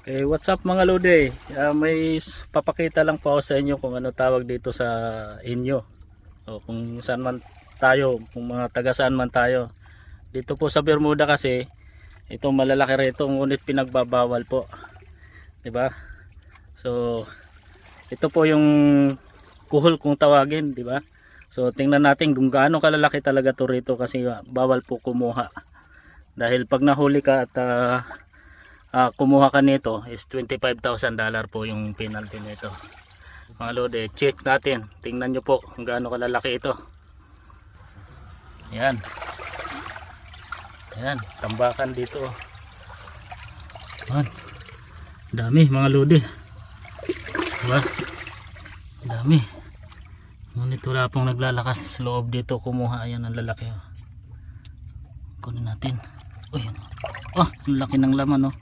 Okay, what's up mga lode? Papakita lang po ako sa inyo kung ano tawag dito sa inyo. O kung saan man tayo, kung mga taga saan man tayo. Dito po sa Bermuda kasi, itong malalaki rito, ngunit pinagbabawal po. 'Di ba? So, ito po yung kuhol kung tawagin, 'di ba? So, tingnan natin kung gaano kalalaki talaga to rito kasi bawal po kumuha. Dahil pag nahuli ka at kumuha ka nito is $25,000 po yung penalty nito. Mga lode, check natin. Tingnan nyo po kung gaano kalalaki ito. Ayan. Ayan, tambakan dito. Ayan. Dami mga lode. Diba? Dami. Ngunit wala pong naglalakas sa loob dito kumuha. Ayan ang lalaki. Kunin natin. Uy, oh, ang laki ng laman, oh.